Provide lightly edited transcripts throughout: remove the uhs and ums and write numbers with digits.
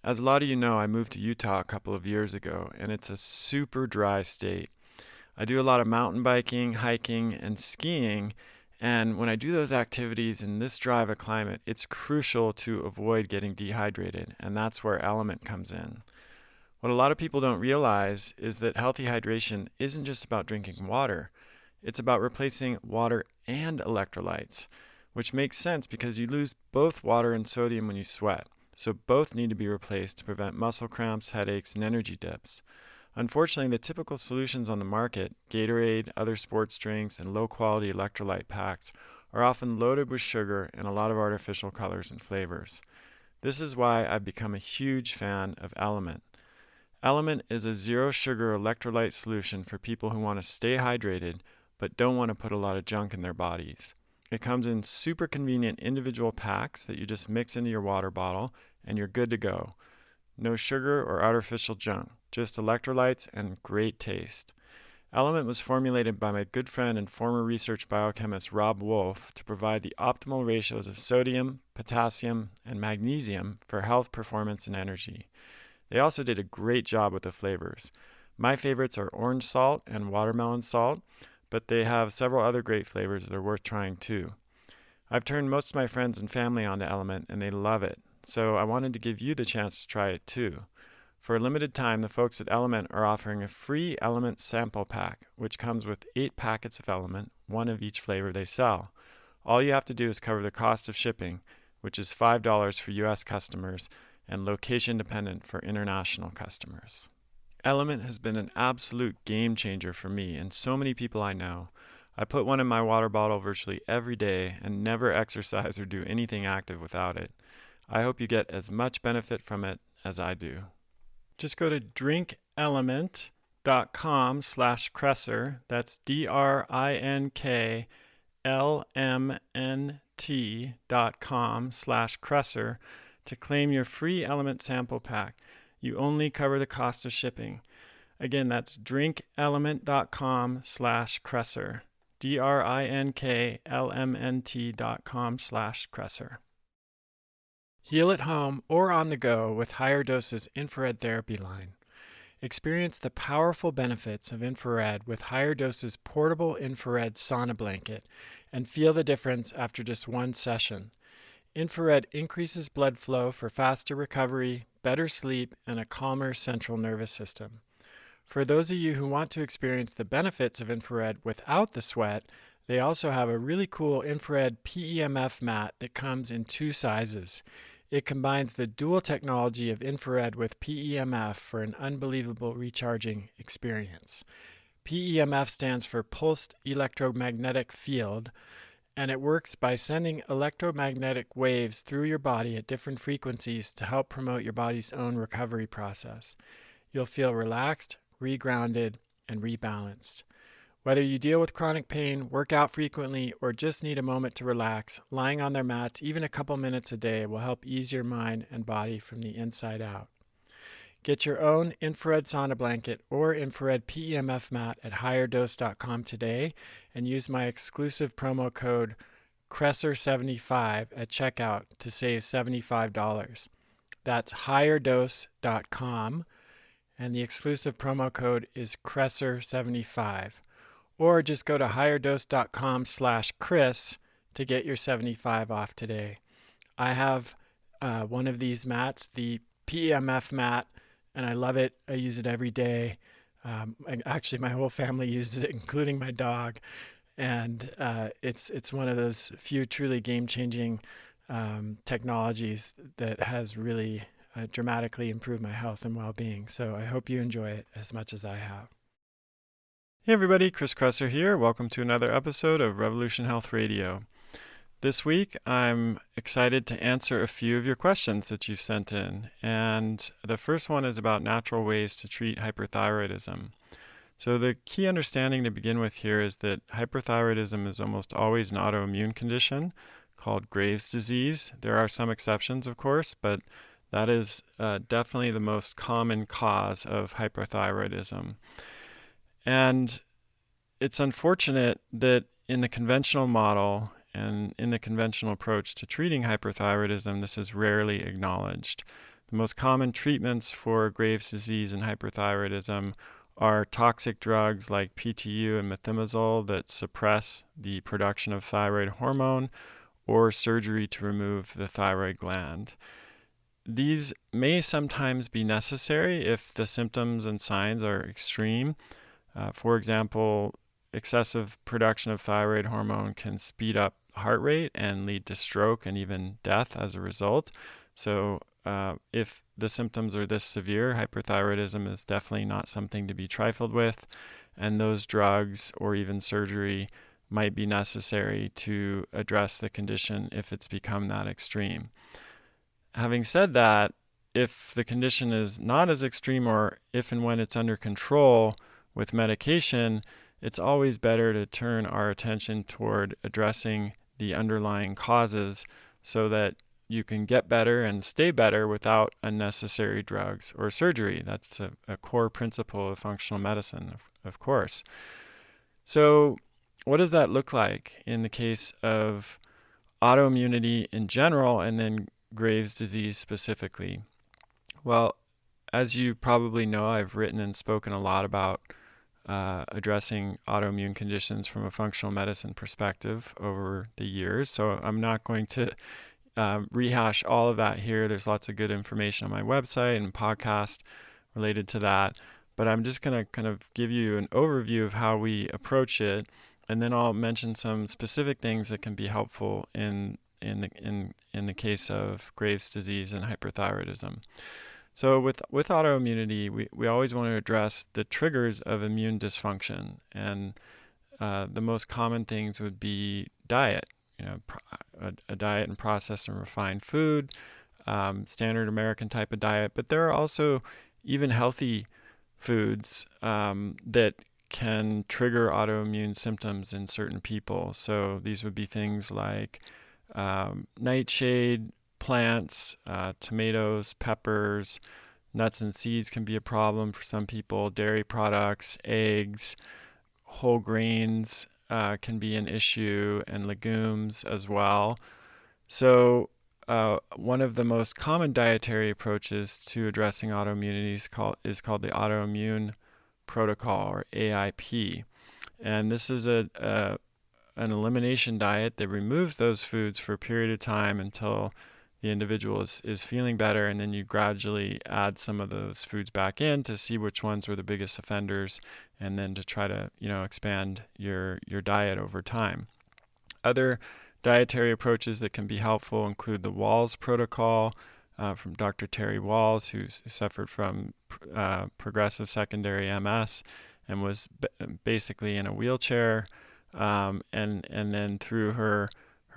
As a lot of you know, I moved to Utah a couple of years ago, and it's a super dry state. I do a lot of mountain biking, hiking, and skiing, and when I do those activities in this dry of a climate, it's crucial to avoid getting dehydrated, and that's where Element comes in. What a lot of people don't realize is that healthy hydration isn't just about drinking water. It's about replacing water and electrolytes, which makes sense because you lose both water and sodium when you sweat. So both need to be replaced to prevent muscle cramps, headaches, and energy dips. Unfortunately, the typical solutions on the market, Gatorade, other sports drinks, and low-quality electrolyte packs, are often loaded with sugar and a lot of artificial colors and flavors. This is why I've become a huge fan of Element. Element is a zero-sugar electrolyte solution for people who want to stay hydrated but don't want to put a lot of junk in their bodies. It comes in super convenient individual packs that you just mix into your water bottle and you're good to go. No sugar or artificial junk, just electrolytes and great taste. Element was formulated by my good friend and former research biochemist Rob Wolf to provide the optimal ratios of sodium, potassium, and magnesium for health, performance, and energy. They also did a great job with the flavors. My favorites are orange salt and watermelon salt, but they have several other great flavors that are worth trying too. I've turned most of my friends and family onto Element and they love it, so I wanted to give you the chance to try it too. For a limited time, the folks at Element are offering a free Element sample pack, which comes with 8 packets of Element, one of each flavor they sell. All you have to do is cover the cost of shipping, which is $5 for US customers and location dependent for international customers. Element has been an absolute game changer for me and so many people I know. I put one in my water bottle virtually every day and never exercise or do anything active without it. I hope you get as much benefit from it as I do. Just go to drinkelement.com/Kresser. That's DRINKLMNT.com/Kresser to claim your free Element sample pack. You only cover the cost of shipping. Again, that's drinkelement.com/Kresser. DRINKLMNT.com/Kresser. Heal at home or on the go with HigherDOSE's infrared therapy line. Experience the powerful benefits of infrared with HigherDOSE's portable infrared sauna blanket and feel the difference after just one session. Infrared increases blood flow for faster recovery, better sleep, and a calmer central nervous system. For those of you who want to experience the benefits of infrared without the sweat, they also have a really cool infrared PEMF mat that comes in 2 sizes. It combines the dual technology of infrared with PEMF for an unbelievable recharging experience. PEMF stands for Pulsed Electromagnetic Field, and it works by sending electromagnetic waves through your body at different frequencies to help promote your body's own recovery process. You'll feel relaxed, regrounded, and rebalanced. Whether you deal with chronic pain, work out frequently, or just need a moment to relax, lying on their mats even a couple minutes a day will help ease your mind and body from the inside out. Get your own infrared sauna blanket or infrared PEMF mat at HigherDOSE.com today and use my exclusive promo code Kresser75 at checkout to save $75. That's HigherDOSE.com and the exclusive promo code is Kresser75. Or just go to HigherDOSE.com/Chris to get your 75 off today. I have one of these mats, the PEMF mat, and I love it. I use it every day. Actually, my whole family uses it, including my dog. And it's one of those few truly game-changing technologies that has really dramatically improved my health and well-being. So I hope you enjoy it as much as I have. Hey everybody, Chris Kresser here. Welcome to another episode of Revolution Health Radio. This week, I'm excited to answer a few of your questions that you've sent in. And the first one is about natural ways to treat hyperthyroidism. So the key understanding to begin with here is that hyperthyroidism is almost always an autoimmune condition called Graves' disease. There are some exceptions, of course, but that is definitely the most common cause of hyperthyroidism. And it's unfortunate that in the conventional model and in the conventional approach to treating hyperthyroidism, this is rarely acknowledged. The most common treatments for Graves' disease and hyperthyroidism are toxic drugs like PTU and methimazole that suppress the production of thyroid hormone, or surgery to remove the thyroid gland. These may sometimes be necessary if the symptoms and signs are extreme. For example, excessive production of thyroid hormone can speed up heart rate and lead to stroke and even death as a result. So if the symptoms are this severe, hyperthyroidism is definitely not something to be trifled with, and those drugs or even surgery might be necessary to address the condition if it's become that extreme. Having said that, if the condition is not as extreme, or if and when it's under control with medication, it's always better to turn our attention toward addressing the underlying causes so that you can get better and stay better without unnecessary drugs or surgery. That's a core principle of functional medicine, of course. So what does that look like in the case of autoimmunity in general and then Graves' disease specifically? Well, as you probably know, I've written and spoken a lot about addressing autoimmune conditions from a functional medicine perspective over the years. So I'm not going to rehash all of that here. There's lots of good information on my website and podcast related to that. But I'm just going to kind of give you an overview of how we approach it, and then I'll mention some specific things that can be helpful in the case of Graves' disease and hyperthyroidism. So with autoimmunity, we always want to address the triggers of immune dysfunction, and the most common things would be diet. A diet and processed and refined food, standard American type of diet. But there are also even healthy foods that can trigger autoimmune symptoms in certain people. So these would be things like nightshade, plants, tomatoes, peppers, nuts and seeds can be a problem for some people. Dairy products, eggs, whole grains can be an issue, and legumes as well. So one of the most common dietary approaches to addressing autoimmunity is called the autoimmune protocol, or AIP. And this is an elimination diet that removes those foods for a period of time until the individual is feeling better, and then you gradually add some of those foods back in to see which ones were the biggest offenders, and then to try to expand your diet over time. Other dietary approaches that can be helpful include the Walls protocol from Dr. Terry Walls, who suffered from progressive secondary MS and was basically in a wheelchair, and then through her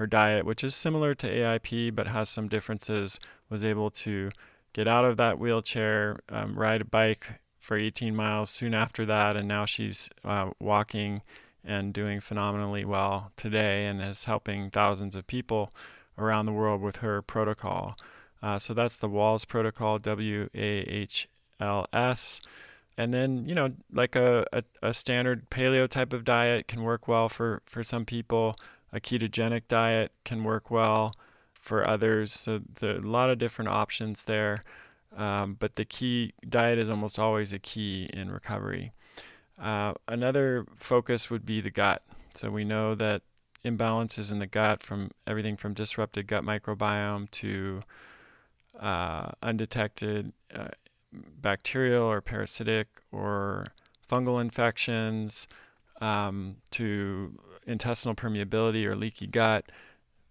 diet, which is similar to AIP but has some differences, was able to get out of that wheelchair, ride a bike for 18 miles soon after that, and now she's walking and doing phenomenally well today, and is helping thousands of people around the world with her protocol. So that's the Walls protocol, WAHLS. And then, like a standard paleo type of diet can work well for some people. A ketogenic diet can work well for others. So there are a lot of different options there. But the key diet is almost always a key in recovery. Another focus would be the gut. So we know that imbalances in the gut, from everything from disrupted gut microbiome to undetected bacterial or parasitic or fungal infections, to intestinal permeability or leaky gut,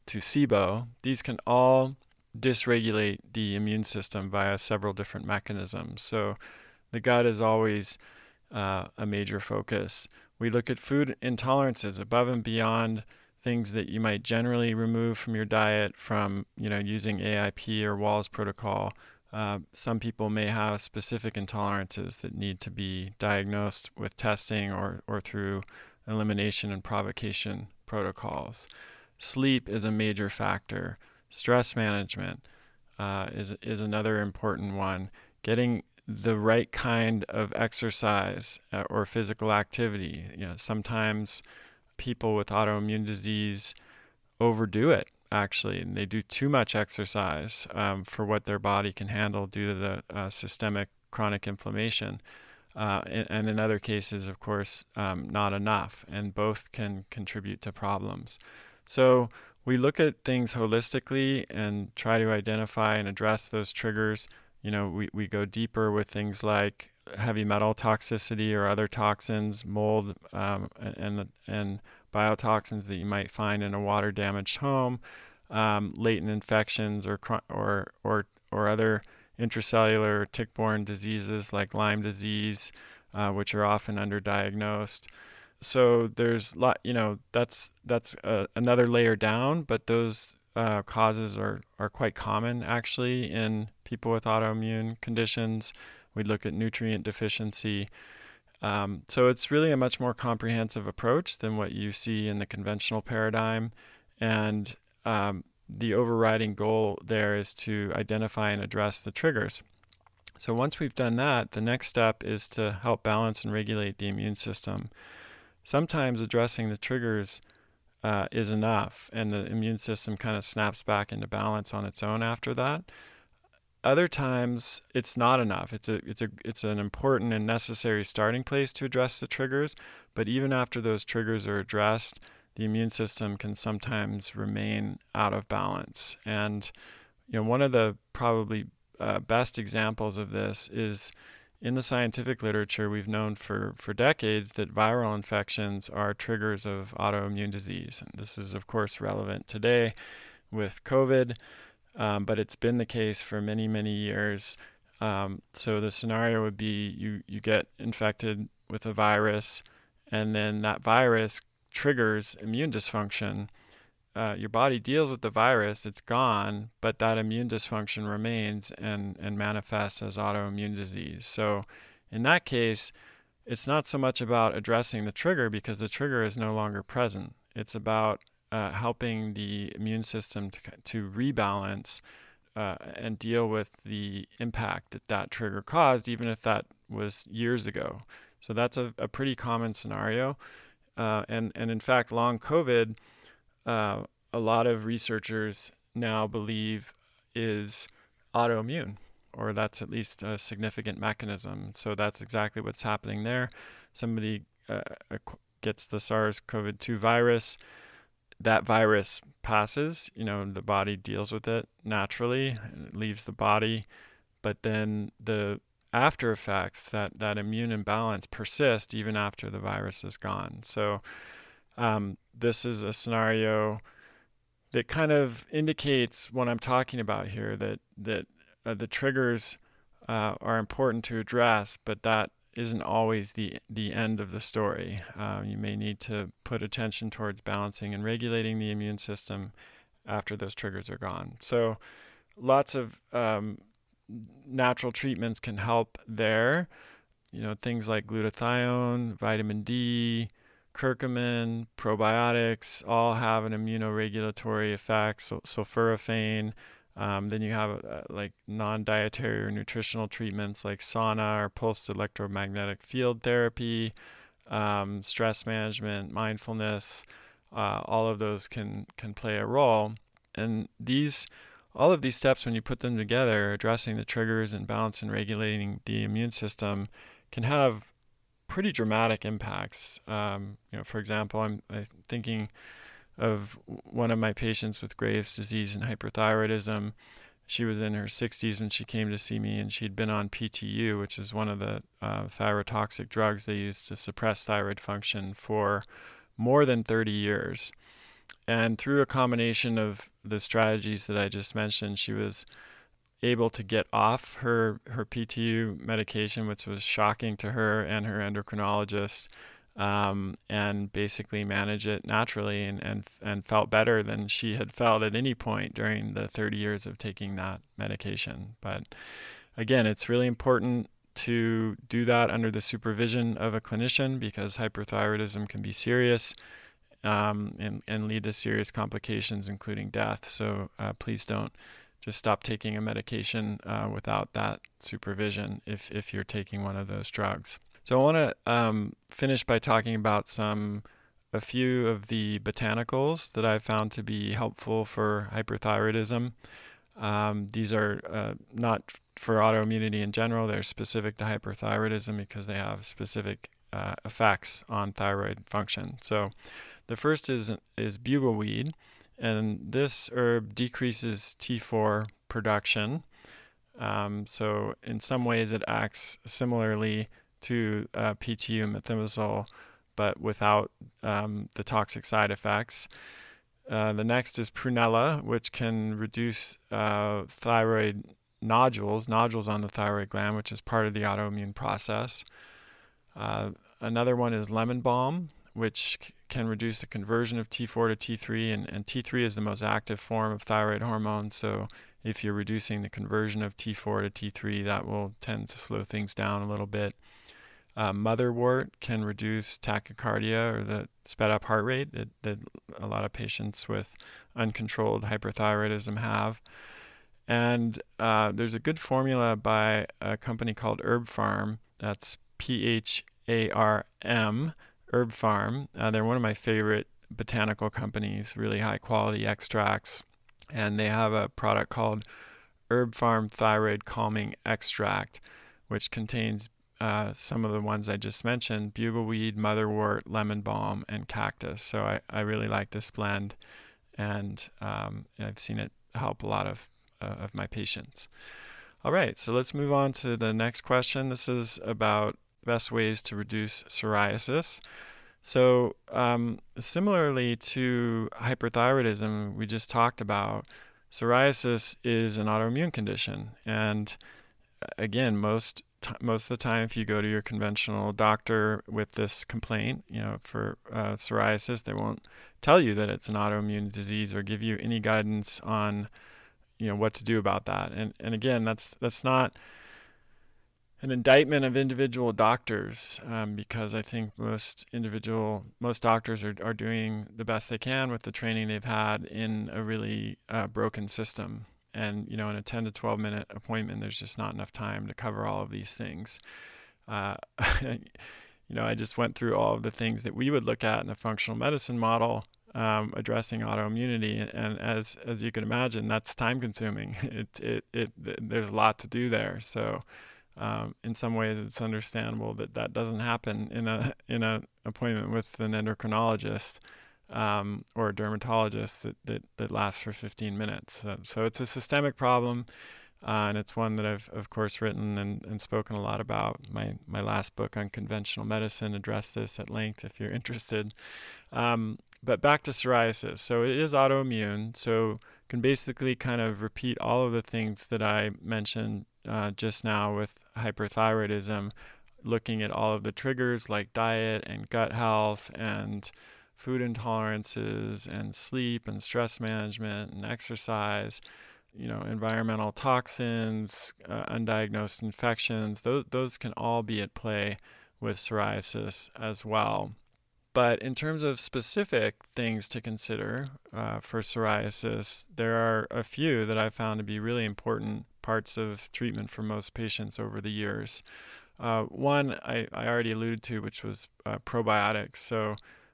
to SIBO, these can all dysregulate the immune system via several different mechanisms. So the gut is always a major focus. We look at food intolerances above and beyond things that you might generally remove from your diet from using AIP or Walls protocol. Some people may have specific intolerances that need to be diagnosed with testing or through elimination and provocation protocols. Sleep is a major factor. Stress management is another important one. Getting the right kind of exercise or physical activity. Sometimes people with autoimmune disease overdo it. actually, and they do too much exercise for what their body can handle due to the systemic chronic inflammation. And in other cases, of course, not enough, and both can contribute to problems. So we look at things holistically and try to identify and address those triggers. We go deeper with things like heavy metal toxicity or other toxins, mold, and biotoxins that you might find in a water-damaged home, latent infections or other intracellular tick-borne diseases like Lyme disease, which are often underdiagnosed. So there's that's another layer down, but those causes are quite common actually in people with autoimmune conditions. We look at nutrient deficiency. So it's really a much more comprehensive approach than what you see in the conventional paradigm. And the overriding goal there is to identify and address the triggers. So once we've done that, the next step is to help balance and regulate the immune system. Sometimes addressing the triggers is enough, and the immune system kind of snaps back into balance on its own after that. Other times, it's not enough. It's an important and necessary starting place to address the triggers, but even after those triggers are addressed, the immune system can sometimes remain out of balance. And one of the probably best examples of this is in the scientific literature. We've known for decades that viral infections are triggers of autoimmune disease. And this is, of course, relevant today with COVID, but it's been the case for many, many years. So the scenario would be you get infected with a virus, and then that virus triggers immune dysfunction. Your body deals with the virus, it's gone, but that immune dysfunction remains and manifests as autoimmune disease. So in that case, it's not so much about addressing the trigger because the trigger is no longer present. It's about helping the immune system to rebalance and deal with the impact that trigger caused, even if that was years ago. So that's a pretty common scenario. And in fact, long COVID, a lot of researchers now believe is autoimmune, or that's at least a significant mechanism. So that's exactly what's happening there. Somebody gets the SARS-CoV-2 virus. That virus passes, the body deals with it naturally, and it leaves the body. But then the after effects, that immune imbalance persist even after the virus is gone. So this is a scenario that kind of indicates what I'm talking about here, that the triggers are important to address, but that isn't always the end of the story. You may need to put attention towards balancing and regulating the immune system after those triggers are gone. So lots of natural treatments can help there. Things like glutathione, vitamin D, curcumin, probiotics all have an immunoregulatory effect. So sulforaphane. Then you have like non-dietary or nutritional treatments like sauna or pulsed electromagnetic field therapy, stress management, mindfulness. All of those can play a role. And all of these steps, when you put them together, addressing the triggers and balance and regulating the immune system, can have pretty dramatic impacts. For example, I'm thinking of one of my patients with Graves' disease and hyperthyroidism. She was in her 60s when she came to see me, and she'd been on PTU, which is one of the thyrotoxic drugs they use to suppress thyroid function, for more than 30 years. And through a combination of the strategies that I just mentioned, she was able to get off her PTU medication, which was shocking to her and her endocrinologist, and basically manage it naturally and felt better than she had felt at any point during the 30 years of taking that medication. But again, it's really important to do that under the supervision of a clinician, because hyperthyroidism can be serious and lead to serious complications, including death. So please don't just stop taking a medication without that supervision if you're taking one of those drugs. So I want to finish by talking about some a few of the botanicals that I found to be helpful for hyperthyroidism. These are not for autoimmunity in general. They're specific to hyperthyroidism because they have specific effects on thyroid function. So the first is bugleweed, and this herb decreases T4 production. So in some ways it acts similarly to PTU methimazole, but without the toxic side effects. The next is prunella, which can reduce thyroid nodules on the thyroid gland, which is part of the autoimmune process. Another one is lemon balm, which can reduce the conversion of T4 to T3, and T3 is the most active form of thyroid hormone. So if you're reducing the conversion of T4 to T3, that will tend to slow things down a little bit. Motherwort can reduce tachycardia, or the sped up heart rate that a lot of patients with uncontrolled hyperthyroidism have. And there's a good formula by a company called Herb Farm. That's PHARM, Herb Farm. They're one of my favorite botanical companies, really high quality extracts. And they have a product called Herb Farm Thyroid Calming Extract, which contains some of the ones I just mentioned: bugleweed, motherwort, lemon balm, and cactus. So I really like this blend, and I've seen it help a lot of my patients. All right, so let's move on to the next question. This is about best ways to reduce psoriasis. So similarly to hyperthyroidism we just talked about, psoriasis is an autoimmune condition. And again, most of the time, if you go to your conventional doctor with this complaint, for psoriasis, they won't tell you that it's an autoimmune disease or give you any guidance on, what to do about that. And again, that's not an indictment of individual doctors, because I think most doctors are doing the best they can with the training they've had in a really broken system. And, in a 10 to 12 minute appointment, there's just not enough time to cover all of these things. I just went through all of the things that we would look at in a functional medicine model, addressing autoimmunity. And as you can imagine, that's time consuming. There's a lot to do there. So in some ways, it's understandable that doesn't happen in a appointment with an endocrinologist or a dermatologist that lasts for 15 minutes. So it's a systemic problem, and it's one that I've of course written and spoken a lot about. My last book, Unconventional Medicine, addressed this at length if you're interested. But back to psoriasis. So it is autoimmune, so can basically kind of repeat all of the things that I mentioned just now with hyperthyroidism, looking at all of the triggers like diet and gut health and food intolerances and sleep and stress management and exercise, environmental toxins, undiagnosed infections. Those can all be at play with psoriasis as well. But in terms of specific things to consider for psoriasis, there are a few that I found to be really important parts of treatment for most patients over the years. One I already alluded to, which was probiotics.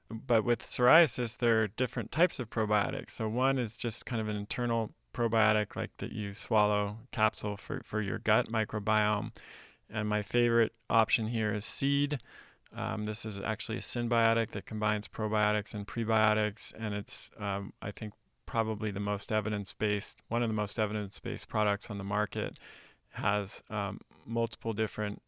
But with psoriasis, there are different types of probiotics. So one is just kind of an internal probiotic, like that you swallow capsule for your gut microbiome. And my favorite option here is Seed. This is actually a symbiotic that combines probiotics and prebiotics, and it's, I think, probably one of the most evidence-based products on the market. Has multiple different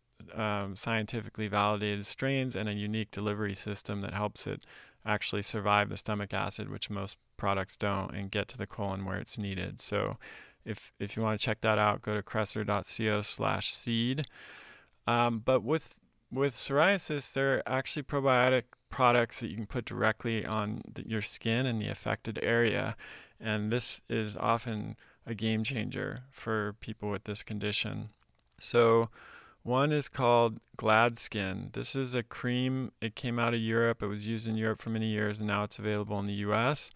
scientifically validated strains and a unique delivery system that helps it actually survive the stomach acid, which most products don't, and get to the colon where it's needed. So if you want to check that out, go to kresser.co/seed. But with psoriasis, there are actually probiotic products that you can put directly on your skin in the affected area. And this is often a game changer for people with this condition. So one is called Gladskin. This is a cream. It came out of Europe. It was used in Europe for many years, and now it's available in the US.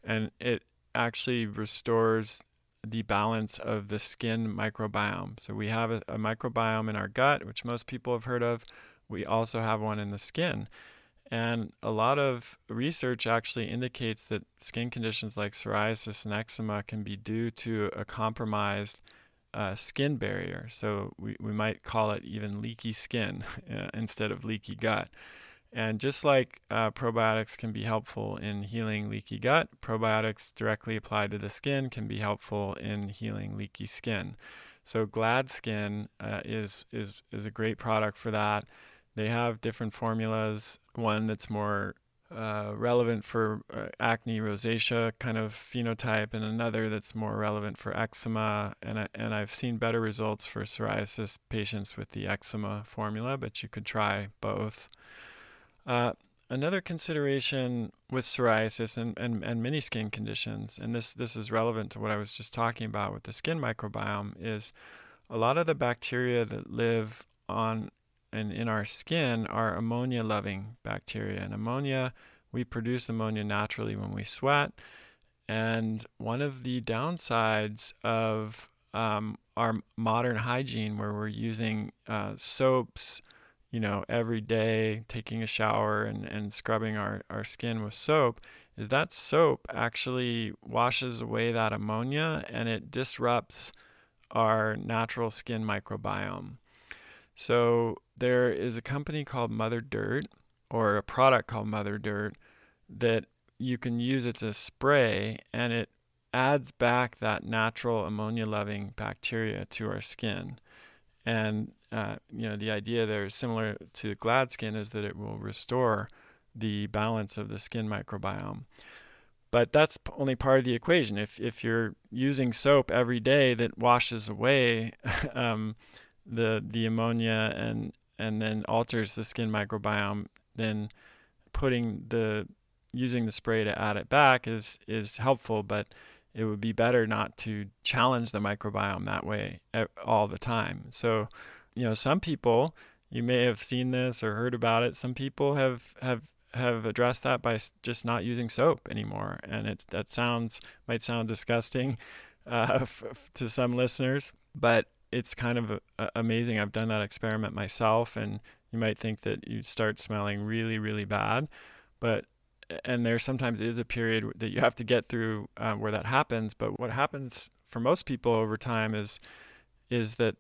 And it actually restores the balance of the skin microbiome. So we have a microbiome in our gut, which most people have heard of. We also have one in the skin. And a lot of research actually indicates that skin conditions like psoriasis and eczema can be due to a compromised skin barrier. So we might call it even leaky skin instead of leaky gut. And just like probiotics can be helpful in healing leaky gut, probiotics directly applied to the skin can be helpful in healing leaky skin. So Glad Skin is a great product for that. They have different formulas. One that's more relevant for acne rosacea kind of phenotype, and another that's more relevant for eczema. And I've seen better results for psoriasis patients with the eczema formula, but you could try both. Another consideration with psoriasis and many skin conditions, and this is relevant to what I was just talking about with the skin microbiome, is a lot of the bacteria that live on and in our skin are ammonia-loving bacteria. And ammonia, we produce ammonia naturally when we sweat. And one of the downsides of our modern hygiene, where we're using soaps, every day, taking a shower and scrubbing our skin with soap, is that soap actually washes away that ammonia and it disrupts our natural skin microbiome. So there is a company called Mother Dirt, or a product called Mother Dirt, that you can use. It's a spray, and it adds back that natural ammonia-loving bacteria to our skin. And the idea there is similar to Glad Skin, is that it will restore the balance of the skin microbiome. But that's only part of the equation. If you're using soap every day that washes away the ammonia and then alters the skin microbiome, then using the spray to add it back is helpful, but it would be better not to challenge the microbiome that way all the time. So, some people, you may have seen this or heard about it, some people have addressed that by just not using soap anymore. And might sound disgusting to some listeners, but it's kind of amazing. I've done that experiment myself, and you might think that you start smelling really, really bad, and there sometimes is a period that you have to get through where that happens. But what happens for most people over time is that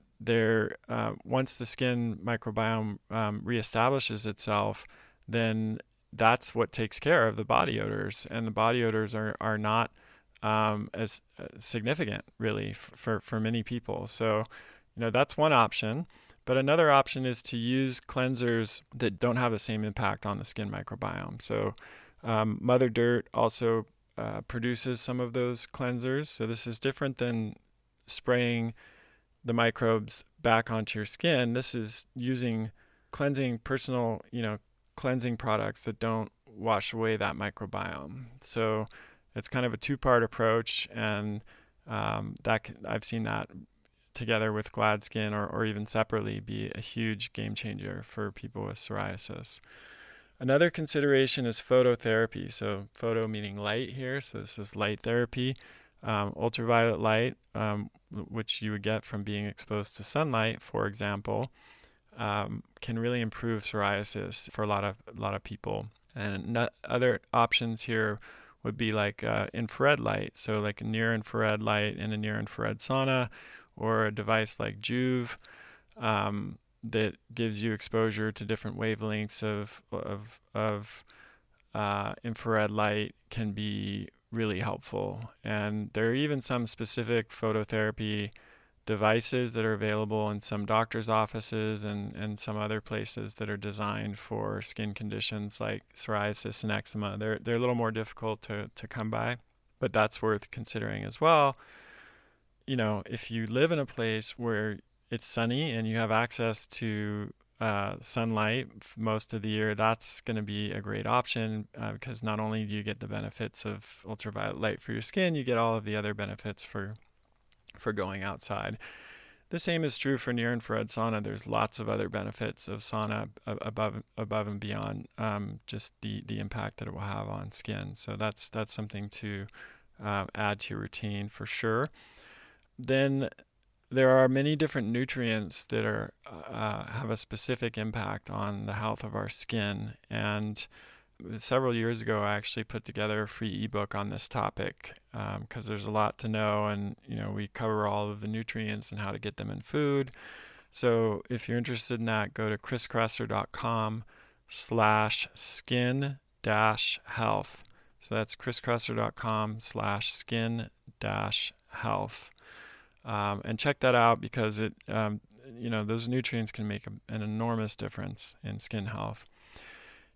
once the skin microbiome reestablishes itself, then that's what takes care of the body odors, and the body odors are not as significant really for many people. So, that's one option. But another option is to use cleansers that don't have the same impact on the skin microbiome. So Mother Dirt also produces some of those cleansers. So this is different than spraying the microbes back onto your skin. This is using personal cleansing products that don't wash away that microbiome. So it's kind of a two-part approach, and I've seen that together with Glad Skin or even separately be a huge game changer for people with psoriasis. Another consideration is phototherapy. So photo meaning light here. So this is light therapy. Ultraviolet light, which you would get from being exposed to sunlight, for example, can really improve psoriasis for a lot of people. And other options here would be like infrared light. So like a near infrared light in a near infrared sauna, or a device like Juve that gives you exposure to different wavelengths of infrared light can be really helpful. And there are even some specific phototherapy devices that are available in some doctor's offices and some other places that are designed for skin conditions like psoriasis and eczema. They're a little more difficult to come by, but that's worth considering as well. If you live in a place where it's sunny and you have access to sunlight most of the year, that's going to be a great option because not only do you get the benefits of ultraviolet light for your skin, you get all of the other benefits for going outside. The same is true for near infrared sauna. There's lots of other benefits of sauna above and beyond just the impact that it will have on skin. So that's something to add to your routine for sure. Then there are many different nutrients that have a specific impact on the health of our skin. And several years ago, I actually put together a free ebook on this topic because there's a lot to know, and we cover all of the nutrients and how to get them in food. So if you're interested in that, go to chriskresser.com/skin-health. So that's chriskresser.com/skin-health. And check that out because those nutrients can make an enormous difference in skin health.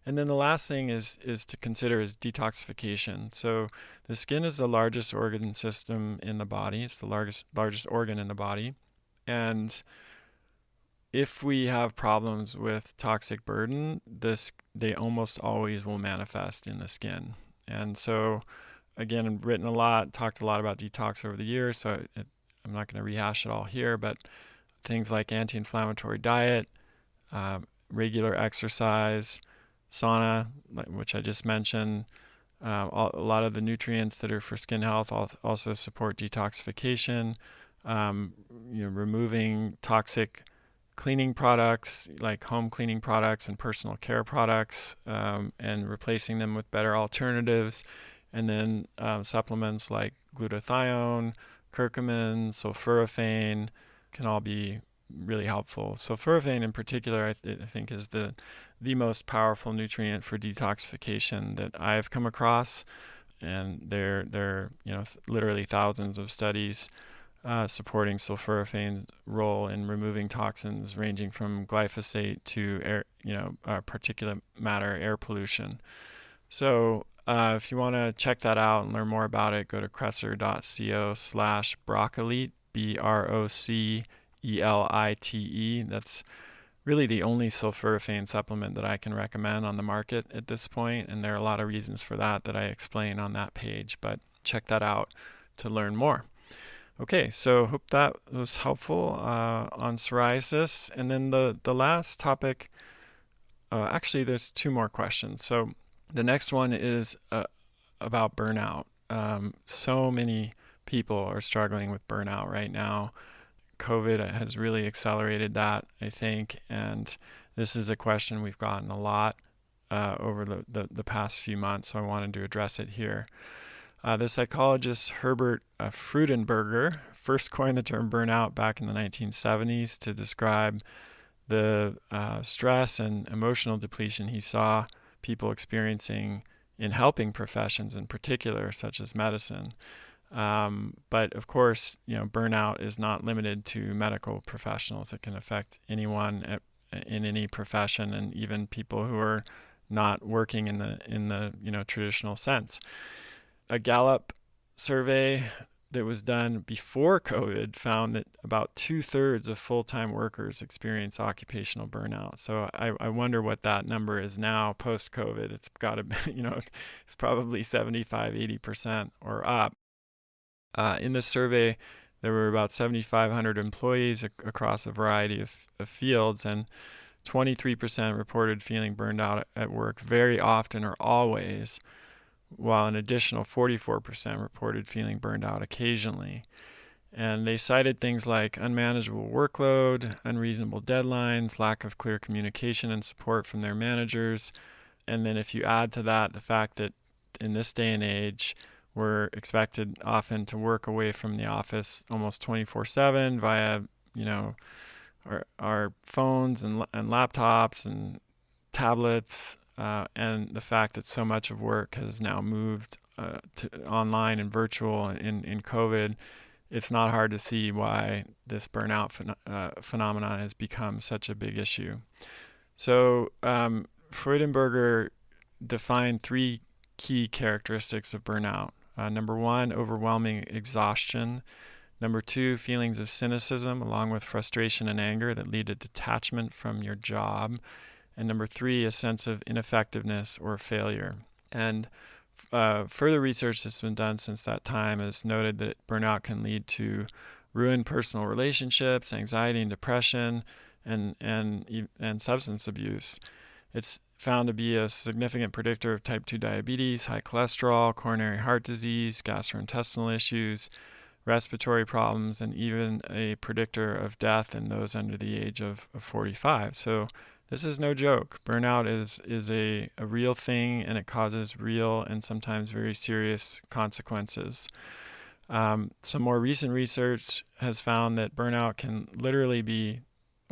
And then the last thing is to consider is detoxification. So the skin is the largest organ system in the body. It's the largest organ in the body. And if we have problems with toxic burden, they almost always will manifest in the skin. And so, again, I've written a lot, talked a lot about detox over the years, so I'm not going to rehash it all here, but things like anti-inflammatory diet, regular exercise, sauna, which I just mentioned, a lot of the nutrients that are for skin health also support detoxification, removing toxic cleaning products like home cleaning products and personal care products, and replacing them with better alternatives. And then supplements like glutathione, curcumin, sulforaphane can all be really helpful. Sulforaphane in particular, I think is the most powerful nutrient for detoxification that I've come across. And there literally thousands of studies supporting sulforaphane's role in removing toxins ranging from glyphosate to air, particulate matter, air pollution. So if you want to check that out and learn more about it, go to kresser.co/brocolite, BROCELITE. That's really the only sulforaphane supplement that I can recommend on the market at this point, and there are a lot of reasons for that I explain on that page, but check that out to learn more. Okay, so hope that was helpful on psoriasis. And then the last topic, actually there's two more questions. So the next one is about burnout. So many people are struggling with burnout right now. COVID has really accelerated that, I think, and this is a question we've gotten a lot over the past few months, so I wanted to address it here. The psychologist Herbert Freudenberger first coined the term burnout back in the 1970s to describe the stress and emotional depletion he saw people experiencing in helping professions in particular, such as medicine. But of course, burnout is not limited to medical professionals. It can affect anyone in any profession, and even people who are not working in the traditional sense. A Gallup survey that was done before COVID found that about 2/3 of full-time workers experience occupational burnout. So I wonder what that number is now post-COVID. It's got to be, it's probably 75-80% or up. In this survey, there were about 7,500 employees across a variety of fields, and 23% reported feeling burned out at work very often or always, while an additional 44% reported feeling burned out occasionally. And they cited things like unmanageable workload, unreasonable deadlines, lack of clear communication and support from their managers. And then if you add to that the fact that in this day and age, we're expected often to work away from the office almost 24/7 via, our phones and laptops and tablets, and the fact that so much of work has now moved to online and virtual in COVID, it's not hard to see why this burnout phenomenon has become such a big issue. So Freudenberger defined three key characteristics of burnout. Number one, overwhelming exhaustion. Number two, feelings of cynicism along with frustration and anger that lead to detachment from your job. And number three, a sense of ineffectiveness or failure. And further research that's been done since that time has noted that burnout can lead to ruined personal relationships, anxiety and depression, and substance abuse. It's found to be a significant predictor of type 2 diabetes, high cholesterol, coronary heart disease, gastrointestinal issues, respiratory problems, and even a predictor of death in those under the age of 45. So this is no joke. Burnout is a real thing, and it causes real and sometimes very serious consequences. Some more recent research has found that burnout can literally be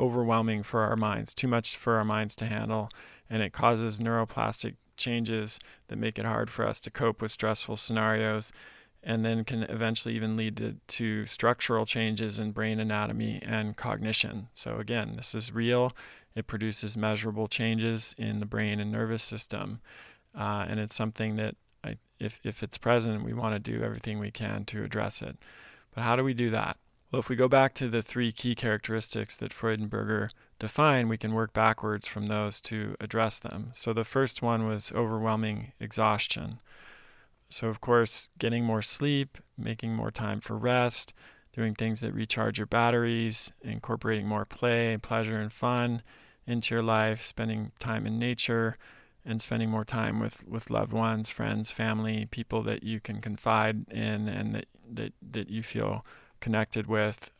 overwhelming for our minds, too much for our minds to handle, and it causes neuroplastic changes that make it hard for us to cope with stressful scenarios, and then can eventually even lead to structural changes in brain anatomy and cognition. So again, this is real. It produces measurable changes in the brain and nervous system, and it's something that if it's present, we want to do everything we can to address it. But how do we do that? Well, if we go back to the 3 key characteristics that Freudenberger defined, we can work backwards from those to address them. So the first one was overwhelming exhaustion. So of course, getting more sleep, making more time for rest, doing things that recharge your batteries, incorporating more play, pleasure, and fun into your life, spending time in nature, and spending more time with loved ones, friends, family, people that you can confide in and that you feel connected with.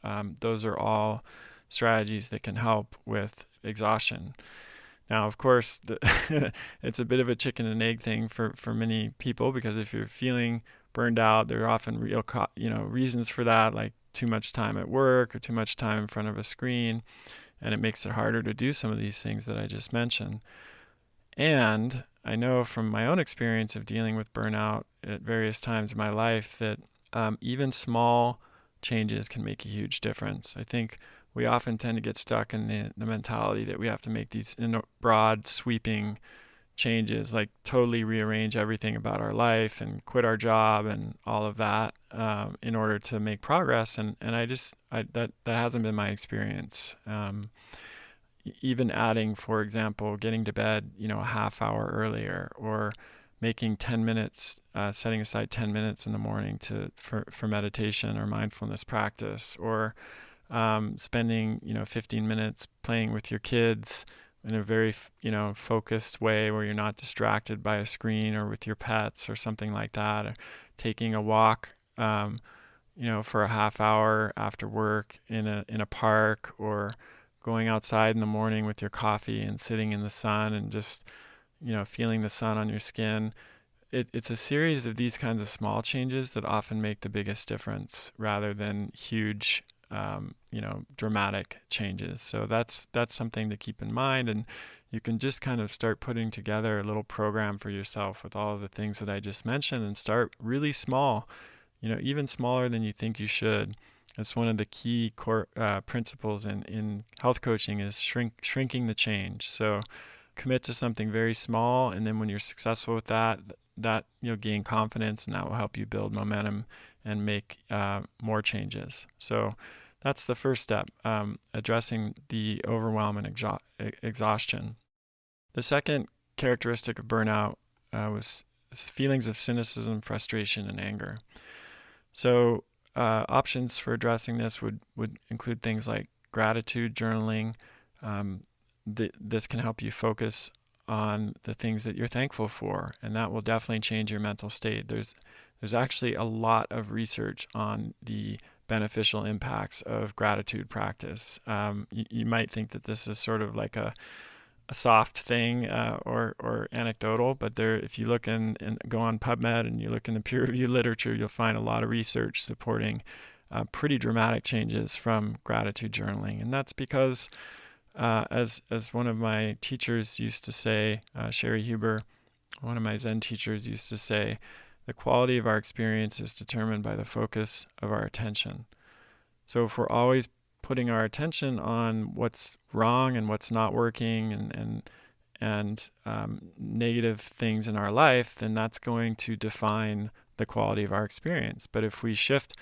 Those are all strategies that can help with exhaustion. Now, of course, it's a bit of a chicken and egg thing for many people, because if you're feeling burned out, there are often real reasons for that, like too much time at work or too much time in front of a screen, and it makes it harder to do some of these things that I just mentioned. And I know from my own experience of dealing with burnout at various times in my life that even small changes can make a huge difference. I think we often tend to get stuck in the mentality that we have to make these broad, sweeping changes, like totally rearrange everything about our life and quit our job and all of that in order to make progress. And that hasn't been my experience. Even adding, for example, getting to bed, a half hour earlier, or making 10 minutes, setting aside 10 minutes in the morning for meditation or mindfulness practice, or spending 15 minutes playing with your kids in a very focused way where you're not distracted by a screen, or with your pets or something like that, or taking a walk for a half hour after work in a park, or going outside in the morning with your coffee and sitting in the sun and just feeling the sun on your skin. It's a series of these kinds of small changes that often make the biggest difference, rather than huge dramatic changes. So that's something to keep in mind, and you can just kind of start putting together a little program for yourself with all of the things that I just mentioned, and start really small, even smaller than you think you should. That's one of the key core principles in health coaching, is shrinking the change. So commit to something very small, and then when you're successful with that you'll gain confidence, and that will help you build momentum and make more changes. So that's the first step, addressing the overwhelm and exhaustion. The second characteristic of burnout was feelings of cynicism, frustration, and anger. So options for addressing this would include things like gratitude journaling. This can help you focus on the things that you're thankful for, and that will definitely change your mental state. There's actually a lot of research on the beneficial impacts of gratitude practice. You might think that this is sort of like a soft thing or anecdotal, but if you look and go on PubMed and you look in the peer-reviewed literature, you'll find a lot of research supporting pretty dramatic changes from gratitude journaling. And that's because, as one of my teachers used to say, Sherry Huber, one of my Zen teachers used to say, the quality of our experience is determined by the focus of our attention. So if we're always putting our attention on what's wrong and what's not working and negative things in our life, then that's going to define the quality of our experience. But if we shift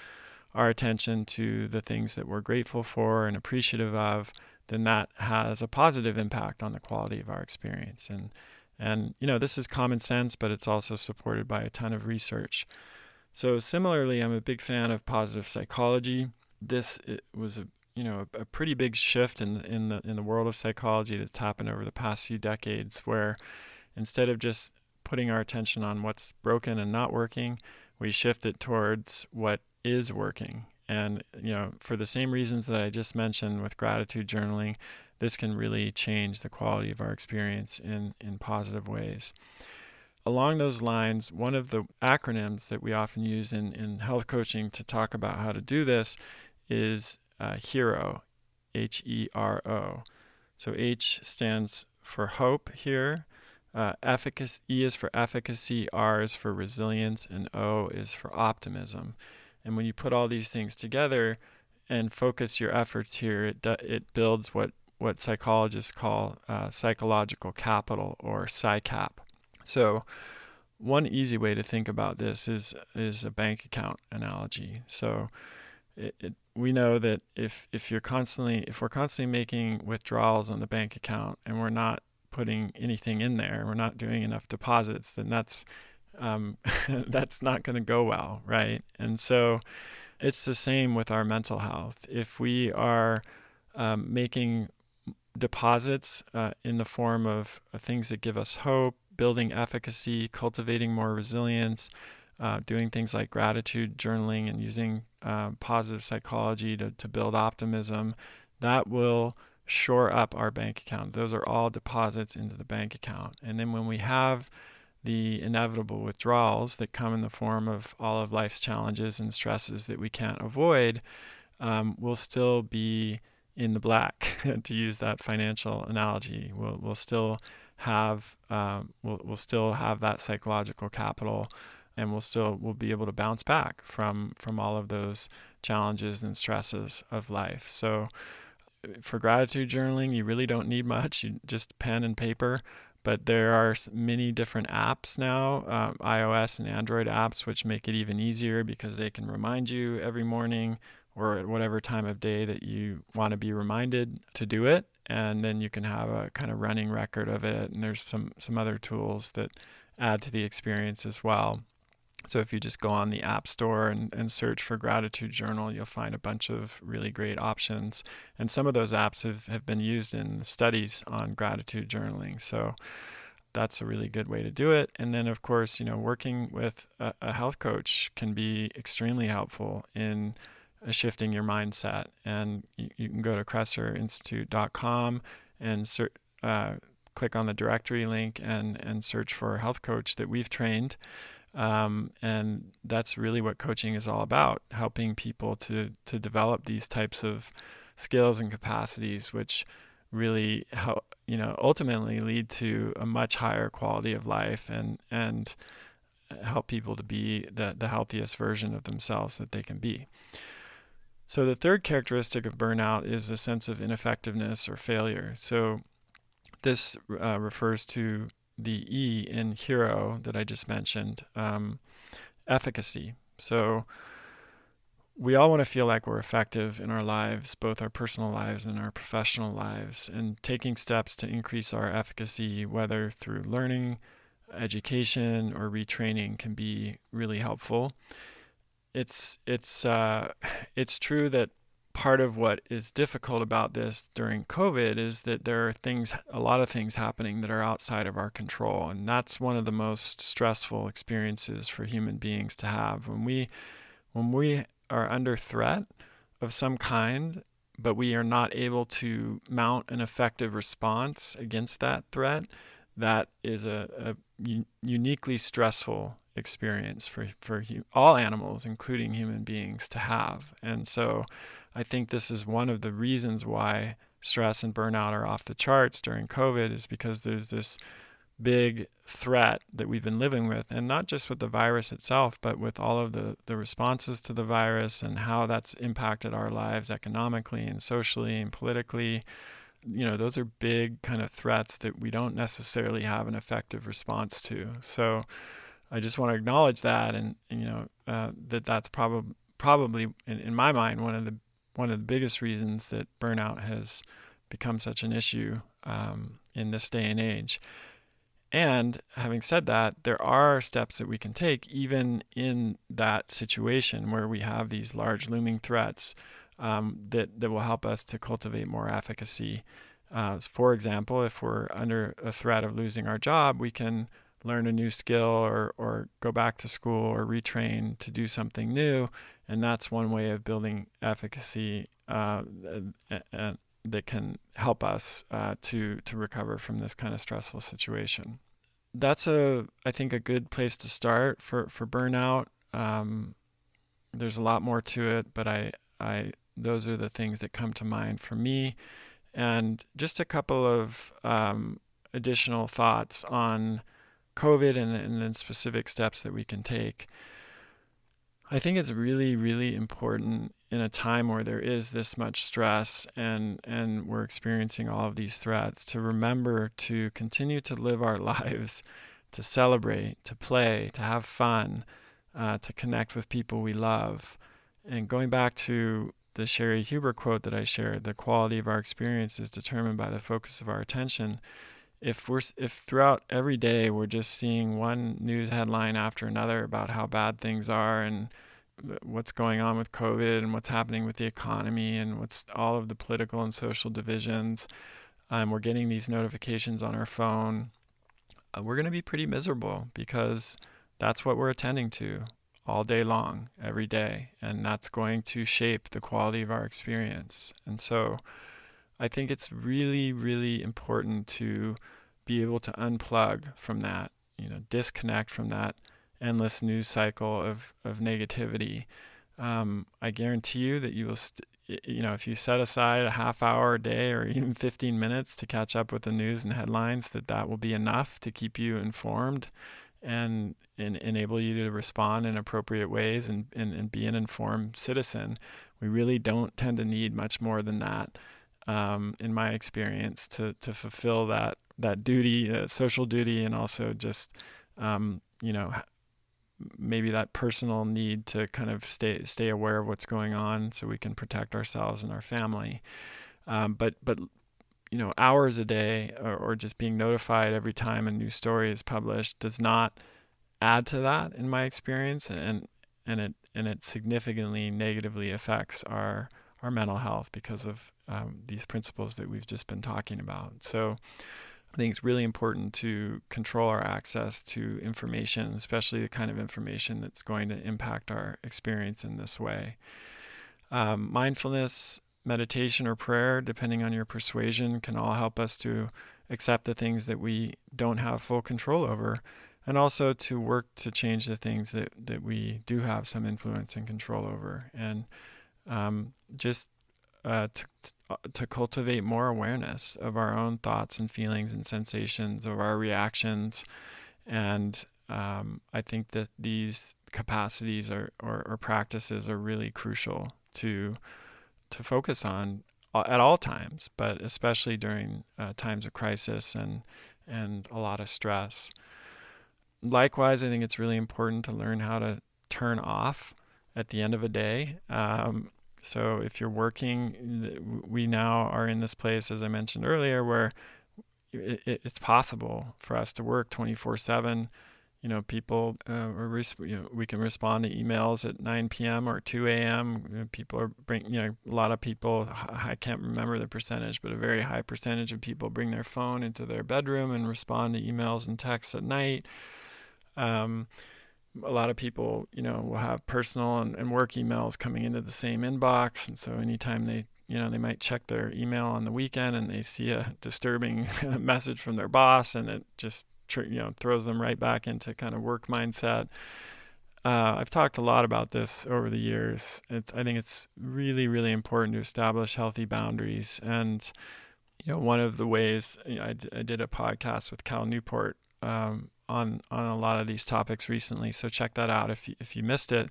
our attention to the things that we're grateful for and appreciative of, then that has a positive impact on the quality of our experience. And this is common sense, but it's also supported by a ton of research. So similarly, I'm a big fan of positive psychology. This was a pretty big shift in the world of psychology that's happened over the past few decades, where instead of just putting our attention on what's broken and not working, we shift it towards what is working. And, for the same reasons that I just mentioned with gratitude journaling, this can really change the quality of our experience in positive ways. Along those lines, one of the acronyms that we often use in health coaching to talk about how to do this is HERO, HERO. So H stands for hope here. Efficacy, E is for efficacy, R is for resilience, and O is for optimism. And when you put all these things together and focus your efforts here, it builds what psychologists call psychological capital, or PsyCap. So one easy way to think about this is a bank account analogy. So we know that if we're constantly making withdrawals on the bank account and we're not putting anything in there, we're not doing enough deposits, then that's not going to go well, right? And so it's the same with our mental health. If we are making deposits in the form of things that give us hope, building efficacy, cultivating more resilience, doing things like gratitude journaling and using positive psychology to build optimism, that will shore up our bank account. Those are all deposits into the bank account. And then when we have the inevitable withdrawals that come in the form of all of life's challenges and stresses that we can't avoid, we'll still be in the black, to use that financial analogy. We'll still have that psychological capital, and we'll be able to bounce back from all of those challenges and stresses of life. So for gratitude journaling, you really don't need much. You just pen and paper. But there are many different apps now, iOS and Android apps, which make it even easier because they can remind you every morning or at whatever time of day that you want to be reminded to do it. And then you can have a kind of running record of it. And there's some other tools that add to the experience as well. So if you just go on the App Store and search for Gratitude Journal, you'll find a bunch of really great options. And some of those apps have been used in studies on gratitude journaling. So that's a really good way to do it. And then, of course, working with a health coach can be extremely helpful in shifting your mindset. And you can go to KresserInstitute.com and click on the directory link and search for a health coach that we've trained. And that's really what coaching is all about, helping people to develop these types of skills and capacities, which really help, ultimately lead to a much higher quality of life and help people to be the healthiest version of themselves that they can be. So the third characteristic of burnout is a sense of ineffectiveness or failure. So this refers to the E in HERO that I just mentioned, efficacy. So we all want to feel like we're effective in our lives, both our personal lives and our professional lives, and taking steps to increase our efficacy, whether through learning, education, or retraining, can be really helpful. It's true that part of what is difficult about this during COVID is that there are a lot of things happening that are outside of our control. And that's one of the most stressful experiences for human beings to have. When we are under threat of some kind, but we are not able to mount an effective response against that threat, that is a uniquely stressful experience for all animals, including human beings, to have. And so I think this is one of the reasons why stress and burnout are off the charts during COVID, is because there's this big threat that we've been living with, and not just with the virus itself, but with all of the responses to the virus and how that's impacted our lives economically and socially and politically. Those are big kind of threats that we don't necessarily have an effective response to. So I just want to acknowledge that, and that's probably in my mind one of the biggest reasons that burnout has become such an issue in this day and age. And having said that, there are steps that we can take even in that situation where we have these large looming threats that will help us to cultivate more efficacy. For example, if we're under a threat of losing our job, we can learn a new skill or go back to school or retrain to do something new And that's one way of building efficacy that can help us to recover from this kind of stressful situation. That's I think a good place to start for burnout. There's a lot more to it, but those are the things that come to mind for me. And just a couple of additional thoughts on COVID and then specific steps that we can take. I think it's really, really important in a time where there is this much stress and we're experiencing all of these threats to remember to continue to live our lives, to celebrate, to play, to have fun, to connect with people we love. And going back to the Sherry Huber quote that I shared, the quality of our experience is determined by the focus of our attention. If throughout every day we're just seeing one news headline after another about how bad things are and what's going on with COVID and what's happening with the economy and what's all of the political and social divisions, we're getting these notifications on our phone, we're going to be pretty miserable because that's what we're attending to all day long, every day, and that's going to shape the quality of our experience. And so I think it's really, really important to be able to unplug from that, disconnect from that endless news cycle of negativity. I guarantee you that you will, if you set aside a half hour a day or even 15 minutes to catch up with the news and headlines, that will be enough to keep you informed and enable you to respond in appropriate ways and be an informed citizen. We really don't tend to need much more than that, in my experience, to fulfill that duty, social duty, and also just, maybe that personal need to kind of stay aware of what's going on so we can protect ourselves and our family. But hours a day or just being notified every time a new story is published does not add to that, in my experience, and it significantly negatively affects our mental health because of these principles that we've just been talking about. So I think it's really important to control our access to information, especially the kind of information that's going to impact our experience in this way. Mindfulness, meditation, or prayer, depending on your persuasion, can all help us to accept the things that we don't have full control over, and also to work to change the things that we do have some influence and control over. And just to cultivate more awareness of our own thoughts and feelings and sensations, of our reactions. And I think that these capacities or practices are really crucial to focus on at all times, but especially during times of crisis and a lot of stress. Likewise, I think it's really important to learn how to turn off at the end of a day. So if you're working, we now are in this place, as I mentioned earlier, where it's possible for us to work 24/7. People, we can respond to emails at 9 p.m. or 2 a.m. People are a lot of people, I can't remember the percentage, but a very high percentage of people bring their phone into their bedroom and respond to emails and texts at night. A lot of people, will have personal and work emails coming into the same inbox. And so anytime they might check their email on the weekend and they see a disturbing message from their boss, and it just, throws them right back into kind of work mindset. I've talked a lot about this over the years. I think it's really, really important to establish healthy boundaries. And, one of the ways, I did a podcast with Cal Newport, on a lot of these topics recently, so check that out if you missed it.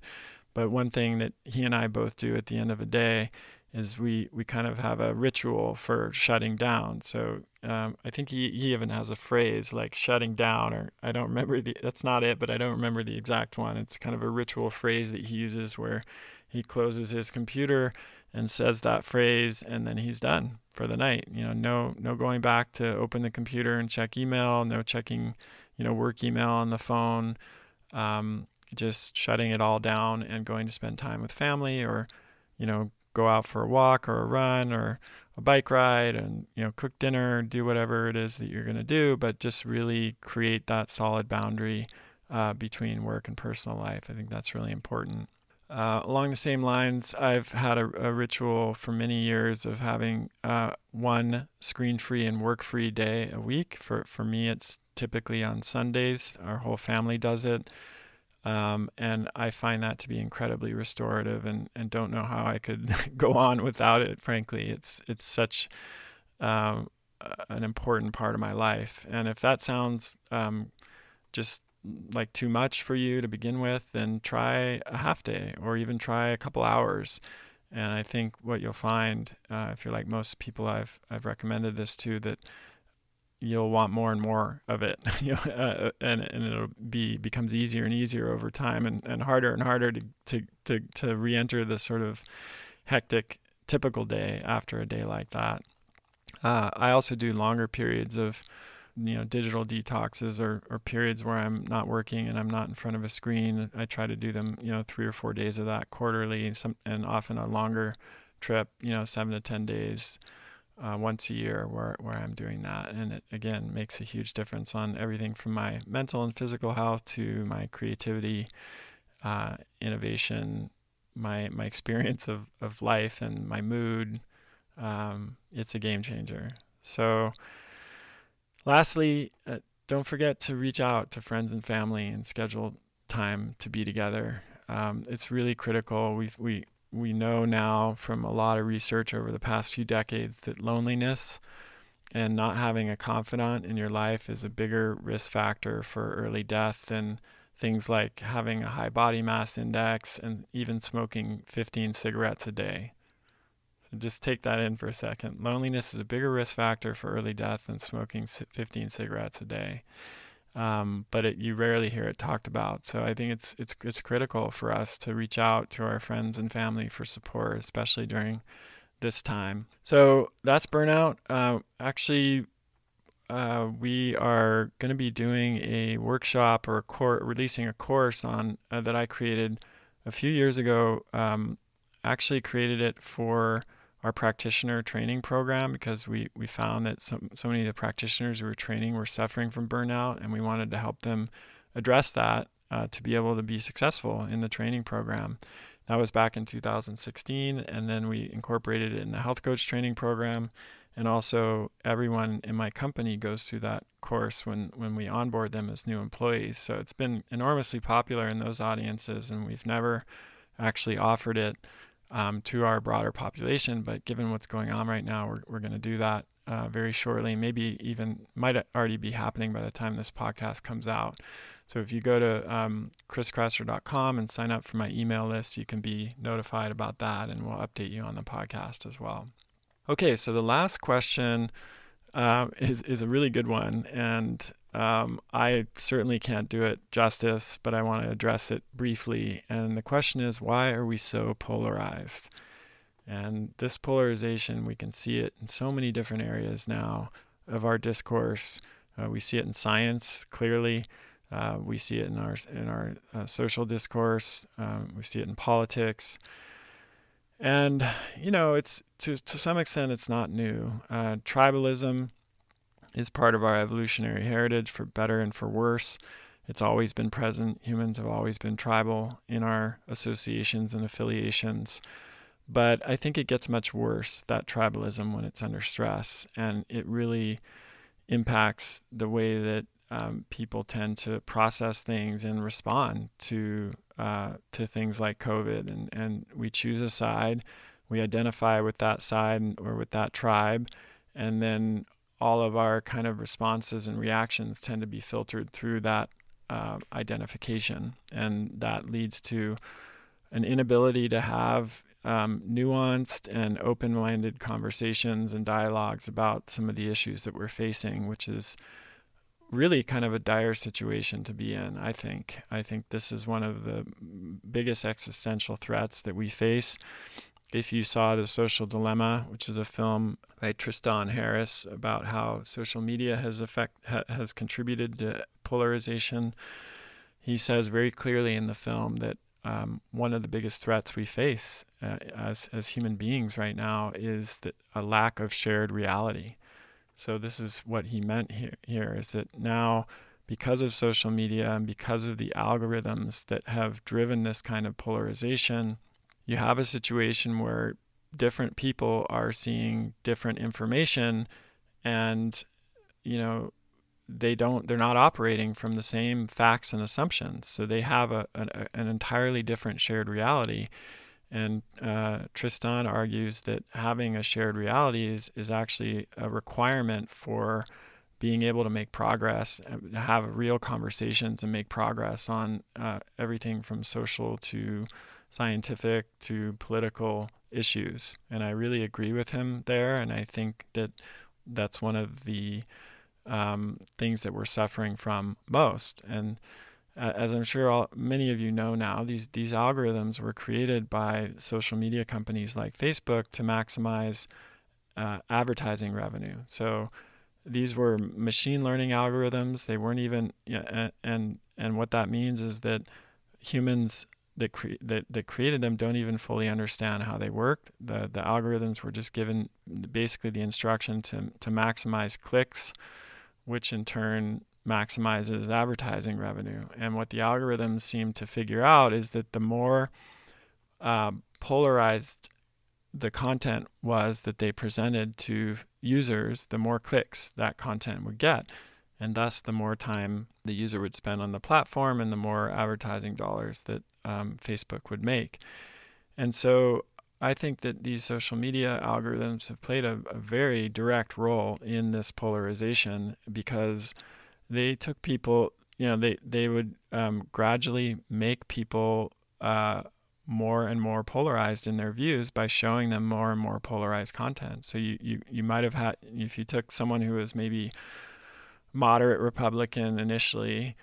But one thing that he and I both do at the end of a day is we kind of have a ritual for shutting down. So I think he even has a phrase like shutting down, or I don't remember that's not it, but I don't remember the exact one. It's kind of a ritual phrase that he uses where he closes his computer and says that phrase, and then he's done for the night. No going back to open the computer and check email, no checking work email on the phone, just shutting it all down and going to spend time with family, or, go out for a walk or a run or a bike ride and, cook dinner, do whatever it is that you're going to do, but just really create that solid boundary between work and personal life. I think that's really important. Along the same lines, I've had a ritual for many years of having one screen-free and work-free day a week. For me, it's typically on Sundays. Our whole family does it. And I find that to be incredibly restorative, and don't know how I could go on without it, frankly. It's such um, an important part of my life. And if that sounds just like too much for you to begin with, then try a half day or even try a couple hours. And I think what you'll find, if you're like most people I've recommended this to, that you'll want more and more of it. And it'll becomes easier and easier over time, and harder to re-enter the sort of hectic typical day after a day like that. I also do longer periods of digital detoxes, or periods where I'm not working and I'm not in front of a screen. I try to do them 3 or 4 days of that quarterly, and often a longer trip, 7 to 10 days once a year where I'm doing that. And it again makes a huge difference on everything from my mental and physical health to my creativity, innovation, my experience of life, and my mood. It's a game changer. So lastly, don't forget to reach out to friends and family and schedule time to be together. It's really critical. We know now from a lot of research over the past few decades that loneliness and not having a confidant in your life is a bigger risk factor for early death than things like having a high body mass index and even smoking 15 cigarettes a day. So just take that in for a second. Loneliness is a bigger risk factor for early death than smoking 15 cigarettes a day. But you rarely hear it talked about. So I think it's critical for us to reach out to our friends and family for support, especially during this time. So that's Burnout. Actually, we are going to be doing a workshop or releasing a course on that I created a few years ago. Actually created it for our practitioner training program because we found that so many of the practitioners we were training were suffering from burnout, and we wanted to help them address that to be able to be successful in the training program. That was back in 2016, and then we incorporated it in the health coach training program. And also everyone in my company goes through that course when we onboard them as new employees. So it's been enormously popular in those audiences, and we've never actually offered it to our broader population. But given what's going on right now, we're going to do that very shortly. Maybe even might already be happening by the time this podcast comes out. So if you go to chriskresser.com and sign up for my email list, you can be notified about that, and we'll update you on the podcast as well. Okay, so the last question is a really good one, and I certainly can't do it justice, but I want to address it briefly. And the question is, why are we so polarized? And this polarization, we can see it in so many different areas now of our discourse. We see it in science, clearly. We see it in our social discourse. We see it in politics. And, it's to some extent, it's not new. Tribalism is part of our evolutionary heritage, for better and for worse. It's always been present. Humans have always been tribal in our associations and affiliations. But I think it gets much worse, that tribalism, when it's under stress. And it really impacts the way that people tend to process things and respond to things like COVID. And we choose a side. We identify with that side or with that tribe. And then all of our kind of responses and reactions tend to be filtered through that identification. And that leads to an inability to have nuanced and open-minded conversations and dialogues about some of the issues that we're facing, which is really kind of a dire situation to be in, I think. I think this is one of the biggest existential threats that we face. If you saw The Social Dilemma, which is a film by Tristan Harris about how social media has contributed to polarization, he says very clearly in the film that one of the biggest threats we face as human beings right now is a lack of shared reality. So this is what he meant here is that now because of social media and because of the algorithms that have driven this kind of polarization, you have a situation where different people are seeing different information, and they're not operating from the same facts and assumptions. So they have an entirely different shared reality. And Tristan argues that having a shared reality is actually a requirement for being able to make progress, have real conversations and make progress on everything from social to scientific to political issues. And I really agree with him there. And I think that that's one of the things that we're suffering from most. And as I'm sure many of you know now, these algorithms were created by social media companies like Facebook to maximize advertising revenue. So these were machine learning algorithms. They weren't even, and what that means is that humans that created them don't even fully understand how they work. The algorithms were just given basically the instruction to maximize clicks, which in turn maximizes advertising revenue. And what the algorithms seem to figure out is that the more polarized the content was that they presented to users, the more clicks that content would get. And thus, the more time the user would spend on the platform and the more advertising dollars that Facebook would make. And so I think that these social media algorithms have played a very direct role in this polarization, because they took people, they would gradually make people more and more polarized in their views by showing them more and more polarized content. So you might have had, if you took someone who was maybe moderate Republican initially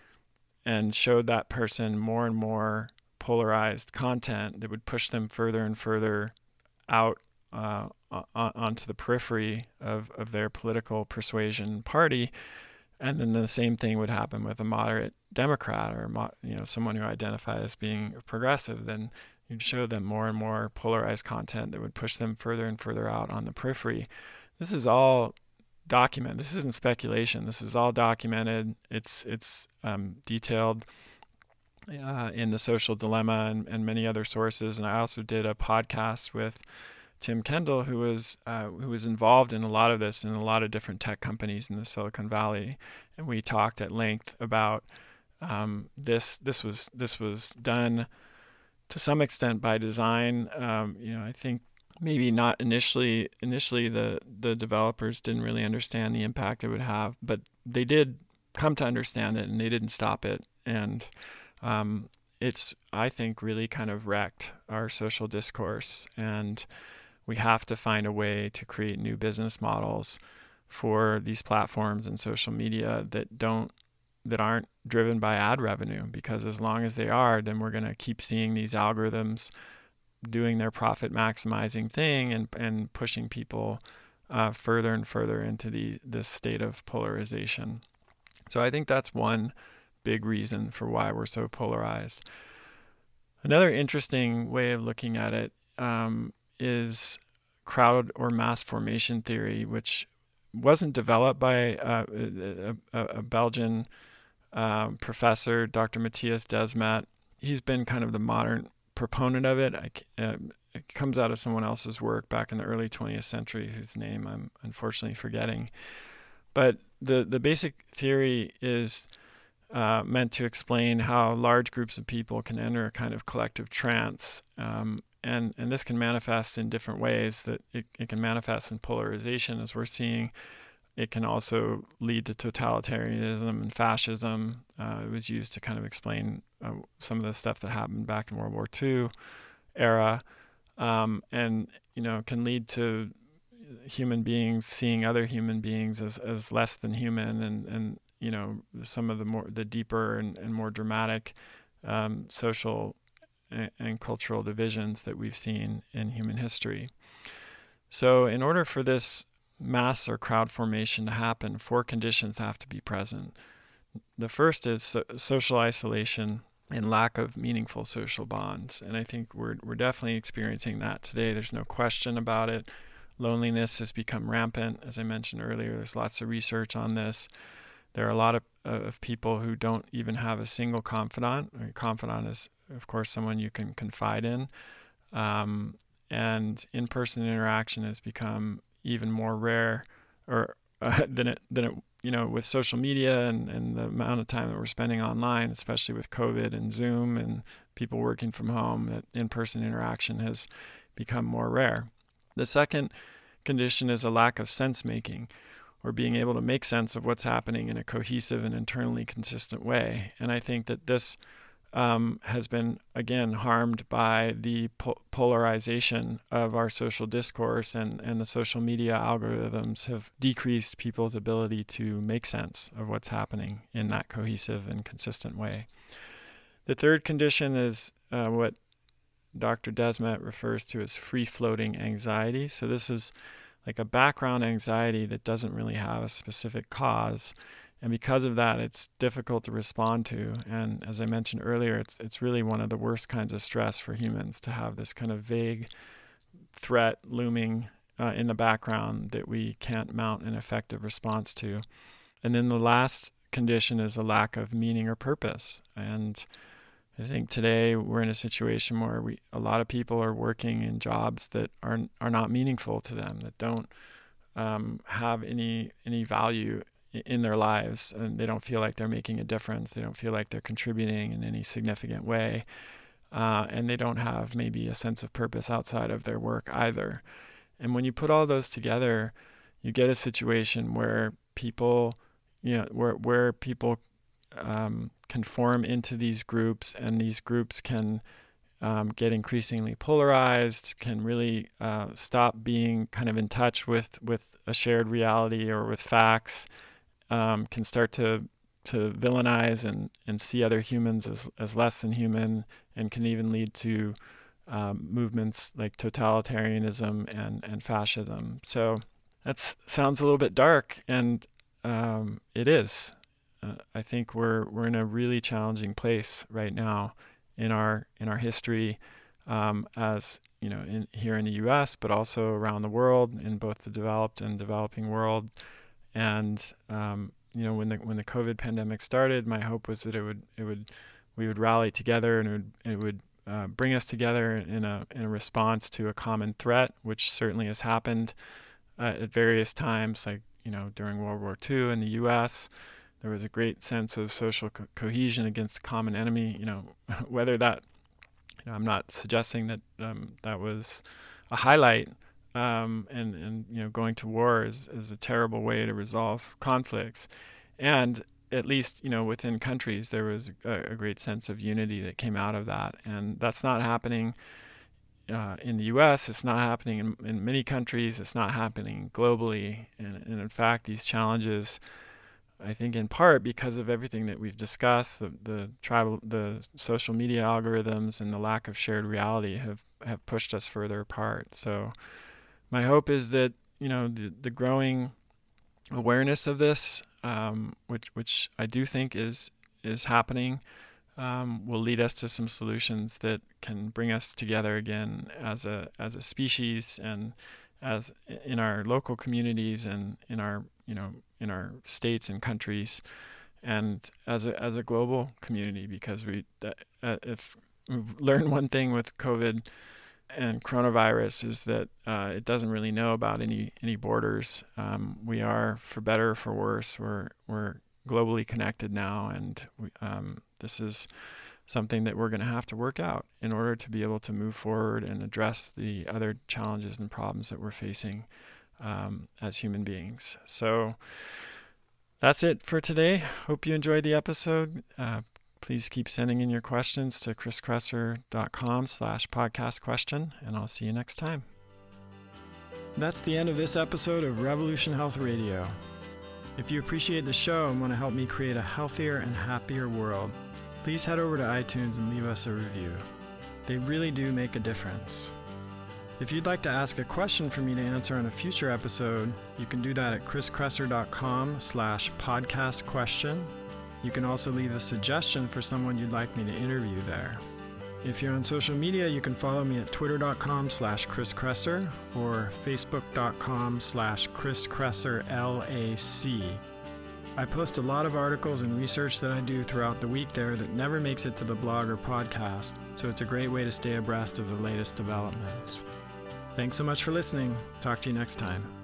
and showed that person more and more polarized content that would push them further and further out onto the periphery of their political persuasion party. And then the same thing would happen with a moderate Democrat or someone who identifies as being progressive. Then you'd show them more and more polarized content that would push them further and further out on the periphery. This is all documented. This isn't speculation. This is all documented. It's detailed in The Social Dilemma and many other sources. And I also did a podcast with Tim Kendall, who was involved in a lot of this in a lot of different tech companies in the Silicon Valley, and we talked at length about this. This was done to some extent by design. I think maybe not initially. Initially, the developers didn't really understand the impact it would have, but they did come to understand it, and they didn't stop it. And it's, I think, really kind of wrecked our social discourse. And we have to find a way to create new business models for these platforms and social media that aren't driven by ad revenue, because as long as they are, then we're going to keep seeing these algorithms doing their profit maximizing thing and pushing people further and further into this state of polarization. So I think that's one big reason for why we're so polarized. Another interesting way of looking at it is crowd or mass formation theory, which wasn't developed by a Belgian professor, Dr. Matthias Desmet. He's been kind of the modern proponent of it. It comes out of someone else's work back in the early 20th century, whose name I'm unfortunately forgetting. But the basic theory is meant to explain how large groups of people can enter a kind of collective trance. And this can manifest in different ways. That it can manifest in polarization, as we're seeing. It can also lead to totalitarianism and fascism. It was used to kind of explain some of the stuff that happened back in World War II era, and can lead to human beings seeing other human beings as less than human, and some of the deeper and more dramatic social and cultural divisions that we've seen in human history. So in order for this mass or crowd formation to happen, 4 conditions have to be present. The first is social isolation and lack of meaningful social bonds. And I think we're definitely experiencing that today. There's no question about it. Loneliness has become rampant. As I mentioned earlier, there's lots of research on this. There are a lot of people who don't even have a single confidant. A confidant is, of course, someone you can confide in. And in-person interaction has become even more rare, or than it with social media and the amount of time that we're spending online, especially with COVID and Zoom and people working from home, that in-person interaction has become more rare. The second condition is a lack of sense making, or being able to make sense of what's happening in a cohesive and internally consistent way. And I think that this has been, again, harmed by the polarization of our social discourse, and the social media algorithms have decreased people's ability to make sense of what's happening in that cohesive and consistent way. The third condition is what Dr. Desmet refers to as free-floating anxiety. So this is like a background anxiety that doesn't really have a specific cause. And because of that, it's difficult to respond to. And as I mentioned earlier, it's really one of the worst kinds of stress for humans, to have this kind of vague threat looming in the background that we can't mount an effective response to. And then the last condition is a lack of meaning or purpose. And I think today we're in a situation where a lot of people are working in jobs that are not meaningful to them, that don't have any value in their lives, and they don't feel like they're making a difference. They don't feel like they're contributing in any significant way, and they don't have maybe a sense of purpose outside of their work either. And when you put all those together, you get a situation where people, where people can form into these groups, and these groups can get increasingly polarized, can really stop being kind of in touch with a shared reality or with facts, can start to villainize and see other humans as less than human, and can even lead to movements like totalitarianism and fascism. So that sounds a little bit dark, and it is. I think we're in a really challenging place right now in our history, as here in the U.S., but also around the world, in both the developed and developing world. And when the COVID pandemic started, my hope was that we would rally together, and it would bring us together in a response to a common threat, which certainly has happened at various times, like during World War II in the U.S. There was a great sense of social cohesion against a common enemy. Whether that, I'm not suggesting that that was a highlight. And going to war is a terrible way to resolve conflicts. And at least, within countries, there was a great sense of unity that came out of that. And that's not happening in the U.S. It's not happening in many countries. It's not happening globally. And in fact, these challenges, I think in part because of everything that we've discussed, the social media algorithms and the lack of shared reality have pushed us further apart. So my hope is that the growing awareness of this, which I do think is happening, will lead us to some solutions that can bring us together again as a species, and as in our local communities, and in our states and countries, and as a global community. Because if we've learned one thing with COVID and coronavirus, is that it doesn't really know about any borders. We are, for better or for worse, we're globally connected now, and this is something that we're going to have to work out in order to be able to move forward and address the other challenges and problems that we're facing as human beings. So that's it for today. Hope you enjoyed the episode. Please keep sending in your questions to chriskresser.com/podcast question, and I'll see you next time. That's the end of this episode of Revolution Health Radio. If you appreciate the show and want to help me create a healthier and happier world, please head over to iTunes and leave us a review. They really do make a difference. If you'd like to ask a question for me to answer on a future episode, you can do that at chriskresser.com/podcast question. You can also leave a suggestion for someone you'd like me to interview there. If you're on social media, you can follow me at twitter.com/chriskresser or facebook.com/chriskresser L.A.C. I post a lot of articles and research that I do throughout the week there that never makes it to the blog or podcast, so it's a great way to stay abreast of the latest developments. Thanks so much for listening. Talk to you next time.